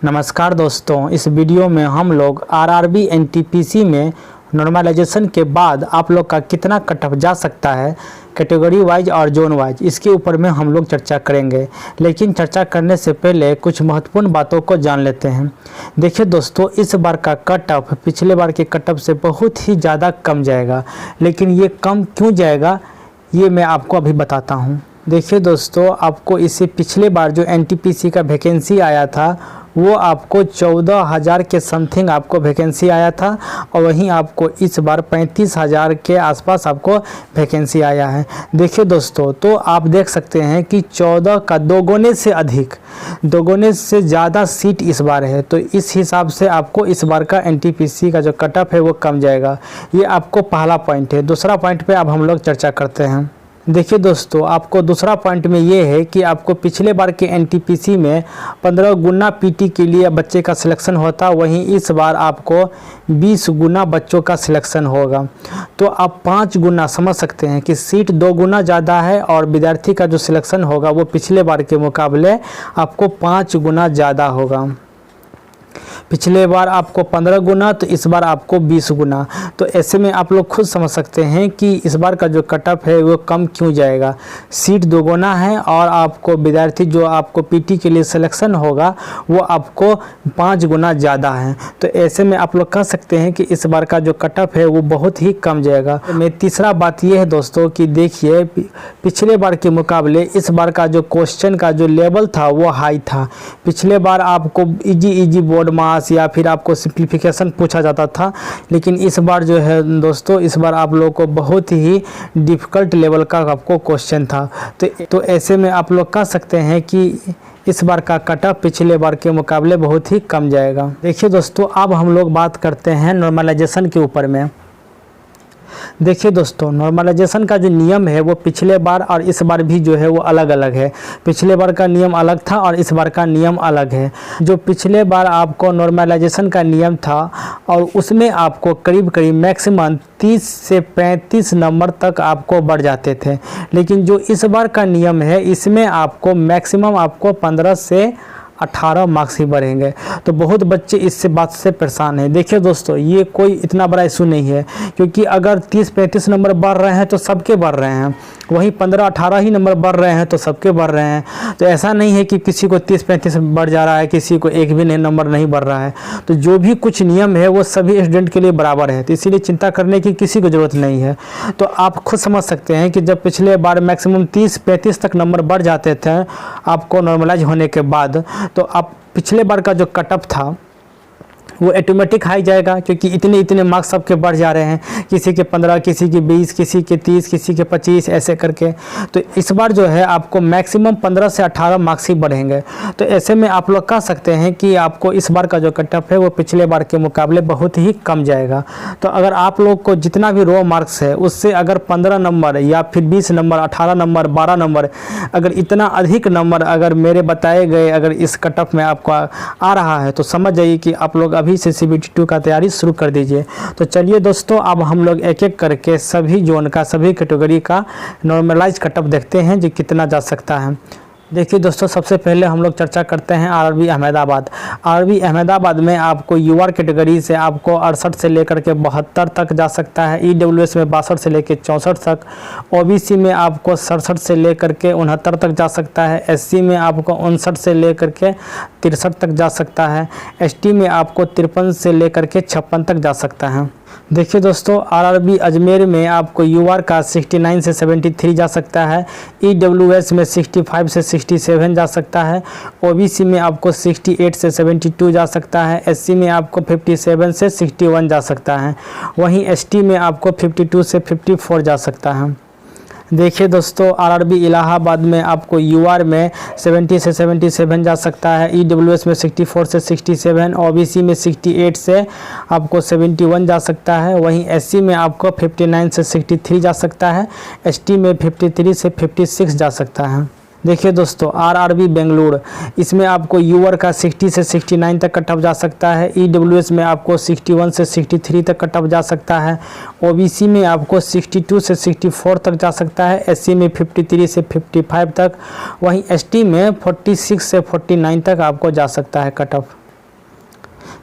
नमस्कार दोस्तों, इस वीडियो में हम लोग आरआरबी एनटीपीसी में नॉर्मलाइजेशन के बाद आप लोग का कितना कट ऑफ जा सकता है कैटेगरी वाइज और जोन वाइज, इसके ऊपर में हम लोग चर्चा करेंगे। लेकिन चर्चा करने से पहले कुछ महत्वपूर्ण बातों को जान लेते हैं। देखिए दोस्तों, इस बार का कट ऑफ पिछले बार के कट ऑफ से बहुत ही ज़्यादा कम जाएगा। लेकिन ये कम क्यों जाएगा ये मैं आपको अभी बताता हूँ। देखिए दोस्तों, आपको इससे पिछले बार जो एनटीपीसी का वैकेंसी आया था वो आपको 14,000 के समथिंग आपको वैकेंसी आया था, और वहीं आपको इस बार 35,000 के आसपास आपको वैकेंसी आया है। देखिए दोस्तों, तो आप देख सकते हैं कि 14 का दोगुने से अधिक, दोगुने से ज़्यादा सीट इस बार है। तो इस हिसाब से आपको इस बार का एनटीपीसी का जो कट ऑफ है वो कम जाएगा। ये आपको पहला पॉइंट है। दूसरा पॉइंट पे अब हम लोग चर्चा करते हैं। देखिए दोस्तों, आपको दूसरा पॉइंट में ये है कि आपको पिछले बार के एनटीपीसी में 15 गुना पीटी के लिए बच्चे का सिलेक्शन होता, वहीं इस बार आपको 20 गुना बच्चों का सिलेक्शन होगा। तो आप 5 गुना समझ सकते हैं कि सीट 2 गुना ज़्यादा है, और विद्यार्थी का जो सिलेक्शन होगा वो पिछले बार के मुकाबले आपको 5 गुना ज़्यादा होगा। पिछले बार आपको 15 गुना, तो इस बार आपको 20 गुना। तो ऐसे में आप लोग खुद समझ सकते हैं कि इस बार का जो कट ऑफ है वो कम क्यों जाएगा। सीट 2 गुना है, और आपको विद्यार्थी जो आपको पीटी के लिए सिलेक्शन होगा वो आपको 5 गुना ज़्यादा है। तो ऐसे में आप लोग कह सकते हैं कि इस बार का जो कट ऑफ है वो बहुत ही कम जाएगा। तो तीसरा बात ये है दोस्तों कि देखिए, पिछले बार के मुकाबले इस बार का जो क्वेश्चन का जो लेवल था वो हाई था। पिछले बार आपको इजी बोर्ड मास या फिर आपको सिंप्लीफिकेशन पूछा जाता था, लेकिन इस बार जो है दोस्तों, इस बार आप लोगों को बहुत ही डिफ़िकल्ट लेवल का आपको क्वेश्चन था। तो ऐसे में आप लोग कह सकते हैं कि इस बार का कट ऑफ पिछले बार के मुकाबले बहुत ही कम जाएगा। देखिए दोस्तों, अब हम लोग बात करते हैं नॉर्मलाइजेशन के ऊपर में। देखिए दोस्तों, नॉर्मलाइजेशन का जो नियम है वो पिछले बार और इस बार भी जो है वो अलग अलग है। पिछले बार का नियम अलग था और इस बार का नियम अलग है। जो पिछले बार आपको नॉर्मलाइजेशन का नियम था और उसमें आपको करीब करीब मैक्सिमम 30 से 35 नंबर तक आपको बढ़ जाते थे। लेकिन जो इस बार का नियम है इसमें आपको मैक्सिमम आपको 15 से 18 मार्क्स ही बढ़ेंगे। तो बहुत बच्चे इससे बात से परेशान हैं। देखिए दोस्तों, ये कोई इतना बड़ा इशू नहीं है, क्योंकि अगर 30-35 नंबर बढ़ रहे हैं तो सबके बढ़ रहे हैं, वहीं 15-18 ही नंबर बढ़ रहे हैं तो सबके बढ़ रहे हैं। तो ऐसा नहीं है कि किसी को 30-35 बढ़ जा रहा है, किसी को एक भी नंबर नहीं बढ़ रहा है। तो जो भी कुछ नियम है वो सभी स्टूडेंट के लिए बराबर है, तो इसीलिए चिंता करने की किसी को ज़रूरत नहीं है। तो आप खुद समझ सकते हैं कि जब पिछले बार मैक्सिमम 30-35 तक नंबर बढ़ जाते थे आपको नॉर्मलाइज होने के बाद, तो आप पिछले बार का जो कट ऑफ था वो ऑटोमेटिक हाई जाएगा, क्योंकि इतने मार्क्स सबके बढ़ जा रहे हैं। किसी के 15, किसी के 20, किसी के 30, किसी के 25, ऐसे करके। तो इस बार जो है आपको मैक्सिमम 15 से 18 मार्क्स ही बढ़ेंगे। तो ऐसे में आप लोग कह सकते हैं कि आपको इस बार का जो कट ऑफ है वो पिछले बार के मुकाबले बहुत ही कम जाएगा। तो अगर आप लोग को जितना भी रो मार्क्स है उससे अगर 15 नंबर या फिर 20 नंबर, 18 नंबर, 12 नंबर, अगर इतना अधिक नंबर अगर मेरे बताए गए अगर इस कट ऑफ में आपको आ रहा है तो समझ जाइए कि आप लोग अभी से CBT 2 का तैयारी शुरू कर दीजिए। तो चलिए दोस्तों, अब हम लोग एक एक करके सभी जोन का, सभी कैटेगरी का नॉर्मलाइज कट ऑफ देखते हैं जो कितना जा सकता है। देखिए दोस्तों, सबसे पहले हम लोग चर्चा करते हैं आरआरबी अहमदाबाद। आरआरबी अहमदाबाद में आपको यूआर कैटेगरी से आपको 68 से लेकर के 72 तक जा सकता है। ईडब्ल्यूएस में 62 से लेकर 64 तक। ओबीसी में आपको 67 से लेकर के 69 तक जा सकता है। एससी में आपको 59 से लेकर के 63 तक जा सकता है। एसटी में आपको 53 से लेकर के 56 तक जा सकता है। देखिए दोस्तों, आरआरबी अजमेर में आपको यूआर का 69 से 73 जा सकता है। ईडब्ल्यूएस में 65 से 67 जा सकता है। ओबीसी में आपको 68 से 72 जा सकता है। एससी में आपको 57 से 61 जा सकता है। वहीं एसटी में आपको 52 से 54 जा सकता है। देखिए दोस्तों, आरआरबी इलाहाबाद में आपको यूआर में 70 से 77 जा सकता है। ईडब्ल्यूएस में 64 से 67, ओबीसी में 68 से आपको 71 जा सकता है। वहीं एससी में आपको 59 से 63 जा सकता है। एसटी में 53 से 56 जा सकता है। देखिए दोस्तों, आरआरबी बेंगलुरु, इसमें आपको यूआर का 60 से 69 तक कट ऑफ जा सकता है। ईडब्ल्यूएस में आपको 61 से 63 तक कट ऑफ जा सकता है। ओबीसी में आपको 62 से 64 तक जा सकता है। एससी में 53 से 55 तक। वहीं एसटी में 46 से 49 तक आपको जा सकता है कट ऑफ।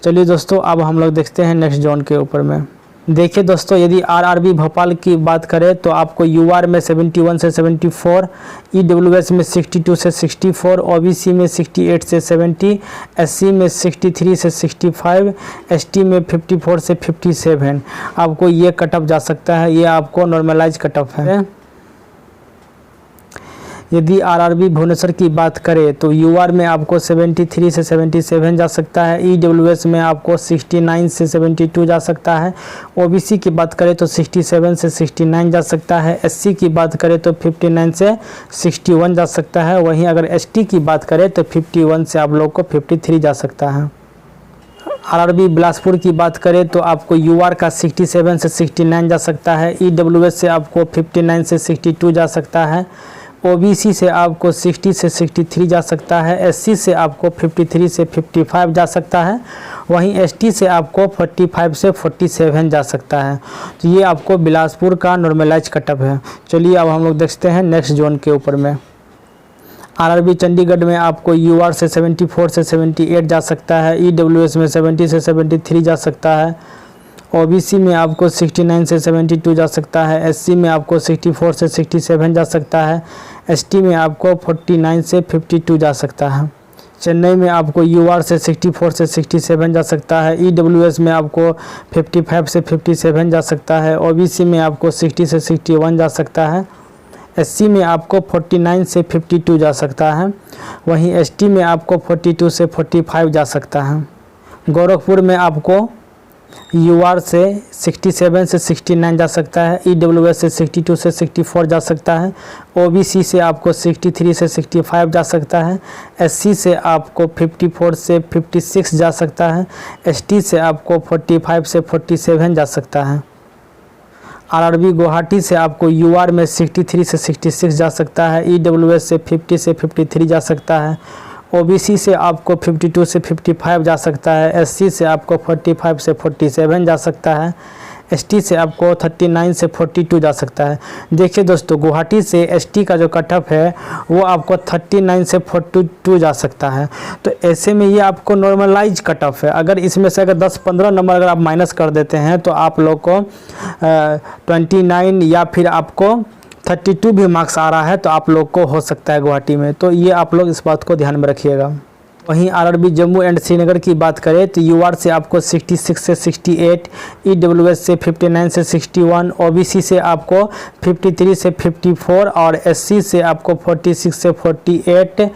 चलिए दोस्तों, अब हम लोग देखते हैं नेक्स्ट जोन के ऊपर में। देखिए दोस्तों, यदि आरआरबी भोपाल की बात करें तो आपको यूआर में 71 से 74, ईडब्ल्यूएस में 62 से 64, ओबीसी में 68 से 70, एससी में 63 से 65, एसटी में 54 से 57 आपको ये कट ऑफ जा सकता है। ये आपको नॉर्मलाइज कट ऑफ है। यदि आरआरबी भुवनेश्वर की बात करें तो यूआर में आपको 73 से 77 जा सकता है, ईडब्ल्यूएस में आपको 69 से 72 जा सकता है, ओबीसी की बात करें तो 67 से 69 जा सकता है, एससी की बात करें तो 59 से 61 जा सकता है। वहीं अगर एसटी की बात करें तो 51 से आप लोग को 53 जा सकता है। आरआरबी बिलासपुर की बात करें तो आपको यूआर का 67 से 69 जा सकता है, ईडब्ल्यूएस से आपको 59 से 62 जा सकता है, ओबीसी से आपको 60 से 63 जा सकता है, एससी से आपको 53 से 55 जा सकता है, वहीं एसटी से आपको 45 से 47 जा सकता है। तो ये आपको बिलासपुर का नॉर्मलाइज कटअप है। चलिए अब हम लोग देखते हैं नेक्स्ट जोन के ऊपर में। आरआरबी चंडीगढ़ में आपको यूआर से 74 से 78 जा सकता है, ईडब्ल्यूएस में 70 से 73 जा सकता है, ओबीसी में आपको 69 से 72 जा सकता है, एससी में आपको 64 से 67 जा सकता है, एसटी में आपको 49 से 52 जा सकता है। चेन्नई में आपको यूआर से 64 से 67 जा सकता है, ईडब्ल्यूएस में आपको 55 से 57 जा सकता है, ओबीसी में आपको 60 से 61 जा सकता है, एससी में आपको 49 से 52 जा सकता है, वहीं एसटी में आपको 42 से 45 जा सकता है। गोरखपुर में आपको यूआर से 67 से 69 जा सकता है, ईडब्ल्यूएस से 62 से 64 जा सकता है, ओबीसी से आपको 63 से 65 जा सकता है, एससी से आपको 54 से 56 जा सकता है, एसटी से आपको 45 से 47 जा सकता है। आरआरबी गुवाहाटी से आपको यूआर में 63 से 66 जा सकता है, ईडब्ल्यूएस से 50 से 53 जा सकता है, ओबीसी से आपको 52 से 55 जा सकता है, एससी से आपको 45 से 47 जा सकता है, एसटी से आपको 39 से 42 जा सकता है। देखिए दोस्तों, गुवाहाटी से एसटी का जो कट ऑफ है वो आपको 39 से 42 जा सकता है। तो ऐसे में ये आपको नॉर्मलाइज कट ऑफ है। अगर इसमें से अगर 10-15 नंबर अगर आप माइनस कर देते हैं तो आप लोग को 29 या फिर आपको 32 भी मार्क्स आ रहा है तो आप लोग को हो सकता है गुवाहाटी में। तो ये आप लोग इस बात को ध्यान में रखिएगा। वहीं आरआरबी जम्मू एंड श्रीनगर की बात करें तो यूआर से आपको 66 से 68, ईडब्ल्यूएस से 59 से 61, ओबीसी से आपको 53 से 54 और एससी से आपको 46 से 48,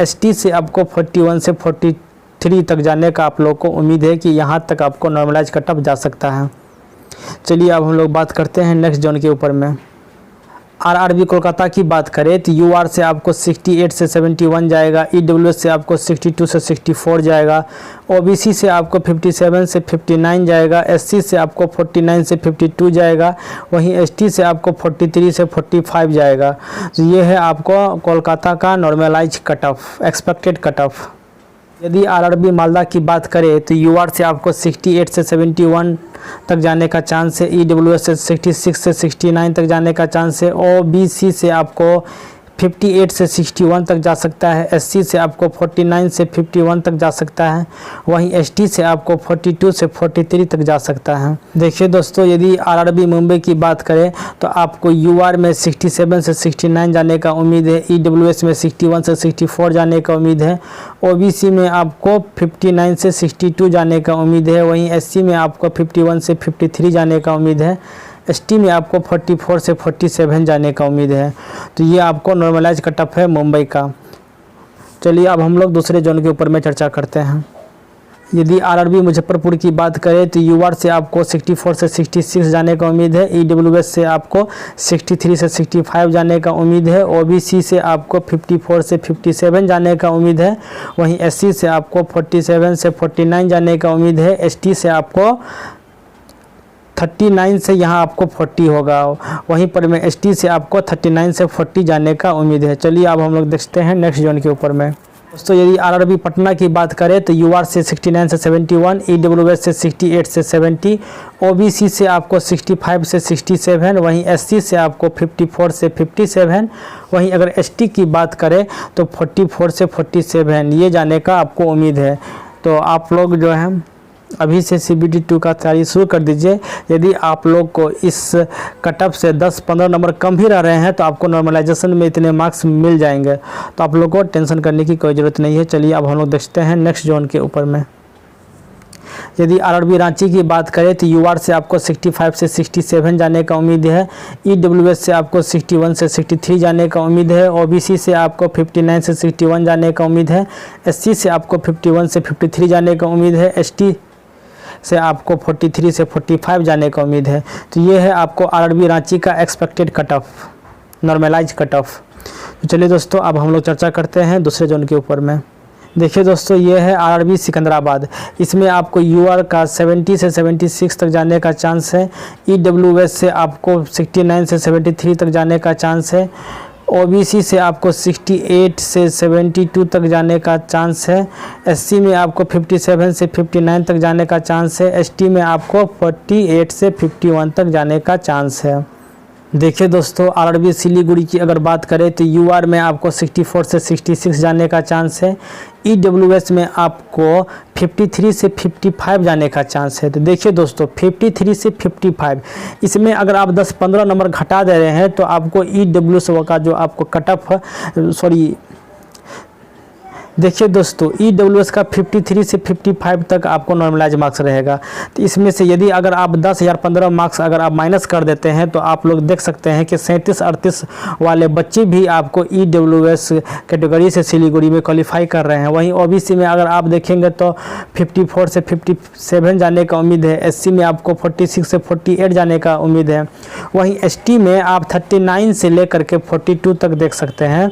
एसटी से आपको 41 से 43 तक जाने का आप लोग को उम्मीद है कि यहाँ तक आपको नॉर्मलाइज कट ऑफ जा सकता है। चलिए अब हम लोग बात करते हैं नेक्स्ट जोन के ऊपर में। आरआरबी कोलकाता की बात करें तो यूआर से आपको 68 से 71 जाएगा, ईडब्ल्यूएस से आपको 62 से 64 जाएगा, ओबीसी से आपको 57 से 59 जाएगा, एससी से आपको 49 से 52 जाएगा, वहीं एसटी से आपको 43 से 45 जाएगा। तो ये है आपको कोलकाता का normalise cut off, expected cut off. यदि आरआरबी मालदा की बात करें तो यूआर से आपको 68 से 71 तक जाने का चांस है, ईडब्ल्यूएस से 66 से 69 तक जाने का चांस है, ओबीसी से आपको 58 से 61 तक जा सकता है, एससी से आपको 49 से 51 तक जा सकता है, वहीं एसटी से आपको 42 से 43 तक जा सकता है। देखिए दोस्तों, यदि आरआरबी मुंबई की बात करें तो आपको यूआर में 67 से 69 जाने का उम्मीद है, ईडब्ल्यूएस में 61 से 64 जाने का उम्मीद है, ओबीसी में आपको 59 से 62 जाने का उम्मीद है, वहीं एससी में आपको 51 से 53 जाने का उम्मीद है, एसटी में आपको 44 से 47 जाने का उम्मीद है। तो ये आपको नॉर्मलाइज कट ऑफ है मुंबई का। चलिए अब हम लोग दूसरे जोन के ऊपर में चर्चा करते हैं। यदि आरआरबी मुजफ्फरपुर की बात करें तो यूआर से आपको 64 से 66 जाने का उम्मीद है, ईडब्ल्यूएस से आपको 63 से 65 जाने का उम्मीद है, ओबीसी से आपको 54 से 57 जाने का उम्मीद है, वहीं एससी से आपको 47 से 49 जाने का उम्मीद है, एसटी से आपको 39 से यहाँ आपको 40 होगा, वहीं पर में एसटी से आपको 39 से 40 जाने का उम्मीद है। चलिए अब हम लोग देखते हैं नेक्स्ट जोन के ऊपर में। दोस्तों, यदि आरआरबी पटना की बात करें तो यूआर से 69 से 71, ईडब्ल्यूएस से 68 से 70, ओबीसी से आपको 65 से 67, वहीं एससी से आपको 54 से 57, वहीं अगर एसटी की बात करें तो 44 से 47 ये जाने का आपको उम्मीद है। तो आप लोग जो है अभी से CBT 2 का तैयारी शुरू कर दीजिए। यदि आप लोग को इस कटअप से 10-15 नंबर कम भी रह रहे हैं तो आपको नॉर्मलाइजेशन में इतने मार्क्स मिल जाएंगे, तो आप लोग को टेंशन करने की कोई ज़रूरत नहीं है। चलिए अब हम लोग देखते हैं नेक्स्ट जोन के ऊपर में। यदि RRB रांची की बात करें तो UR से आपको 65 से 67 जाने का उम्मीद है, EWS से आपको 61 से 63 जाने का उम्मीद है, OBC से आपको 59 से 61 जाने का उम्मीद है, SC से आपको 51 से 53 जाने का उम्मीद है, ST से आपको 43 से 45 जाने का उम्मीद है। तो ये है आपको RRB रांची का expected cut off, normalise cut off. तो चलिए दोस्तों अब हम लोग चर्चा करते हैं दूसरे जोन के ऊपर में। देखिए दोस्तों, ये है RRB सिकंदराबाद। इसमें आपको UR का 70 से 76 तक जाने का चांस है, EWS से आपको 69 से 73 तक जाने का चांस है, OBC से आपको 68 से 72 तक जाने का चांस है, SC में आपको 57 से 59 तक जाने का चांस है, ST में आपको 48 से 51 तक जाने का चांस है। देखिए दोस्तों, RRB सिलीगुड़ी की अगर बात करें तो UR में आपको 64 से 66 जाने का चांस है, EWS में आपको 53 से 55 जाने का चांस है। तो देखिए दोस्तों, 53 से 55, इसमें अगर आप 10-15 नंबर घटा दे रहे हैं तो आपको EWS का जो आपको कटअप देखिए दोस्तों, EWS का 53 से 55 तक आपको नॉर्मलाइज मार्क्स रहेगा। तो इसमें से यदि अगर आप 10 या 15 मार्क्स अगर आप माइनस कर देते हैं तो आप लोग देख सकते हैं कि 37-38 वाले बच्चे भी आपको EWS कैटेगरी से सिलीगुड़ी में क्वालिफाई कर रहे हैं। वहीं OBC में अगर आप देखेंगे तो 54 से 57 जाने का उम्मीद है, SC में आपको 46 से 48 जाने का उम्मीद है, वहीं ST में आप 39 से लेकर के 42 तक देख सकते हैं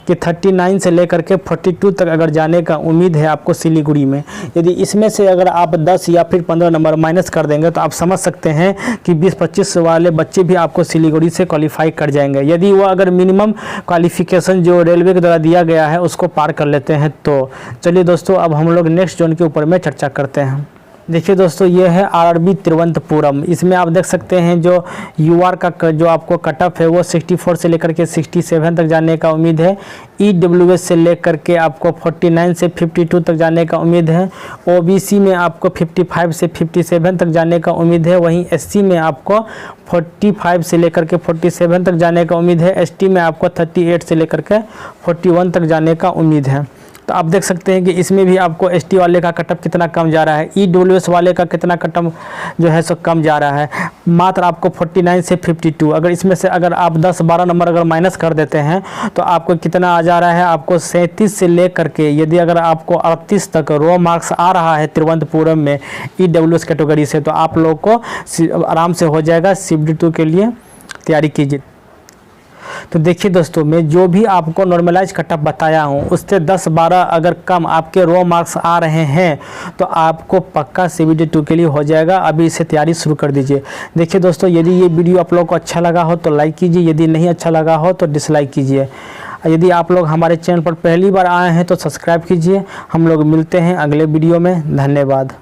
कि 39 से लेकर के 42 तक अगर जाने का उम्मीद है आपको सिलीगुड़ी में। यदि इसमें से अगर आप 10 या फिर 15 नंबर माइनस कर देंगे तो आप समझ सकते हैं कि 20-25 वाले बच्चे भी आपको सिलीगुड़ी से क्वालिफाई कर जाएंगे, यदि वो अगर मिनिमम क्वालिफिकेशन जो रेलवे के द्वारा दिया गया है उसको पार कर लेते हैं तो। चलिए दोस्तों अब हम लोग नेक्स्ट जोन के ऊपर में चर्चा करते हैं। देखिए दोस्तों, ये है RRB तिरुवनंतपुरम। इसमें आप देख सकते हैं जो UR का जो आपको कटअप है वो 64 से लेकर के 67 तक जाने का उम्मीद है, EWS से लेकर के आपको 49 से 52 तक जाने का उम्मीद है, OBC में आपको 55 से 57 तक जाने का उम्मीद है, वहीं SC में आपको 45 से लेकर के 47 तक जाने का उम्मीद है, ST में आपको 38 से लेकर के 41 तक जाने का उम्मीद है। तो आप देख सकते हैं कि इसमें भी आपको ST वाले का कटअप कितना कम जा रहा है, EWS वाले का कितना कटअप जो है सो कम जा रहा है, मात्र आपको 49 से 52। अगर इसमें से अगर आप 10-12 नंबर अगर माइनस कर देते हैं तो आपको कितना आ जा रहा है, आपको 37 से लेकर के यदि अगर आपको 38 तक रो मार्क्स आ रहा है तिरुवनंतपुरम में EWS कैटेगरी से, तो आप लोग को आराम से हो जाएगा। CBT 2 के लिए तैयारी कीजिए। तो देखिए दोस्तों, मैं जो भी आपको नॉर्मलाइज कटअप बताया हूँ उससे 10-12 अगर कम आपके रो मार्क्स आ रहे हैं तो आपको पक्का CBT 2 के लिए हो जाएगा। अभी इसे तैयारी शुरू कर दीजिए। देखिए दोस्तों, यदि ये वीडियो आप लोगों को अच्छा लगा हो तो लाइक कीजिए, यदि नहीं अच्छा लगा हो तो डिसलाइक कीजिए। यदि आप लोग हमारे चैनल पर पहली बार आए हैं तो सब्सक्राइब कीजिए। हम लोग मिलते हैं अगले वीडियो में। धन्यवाद।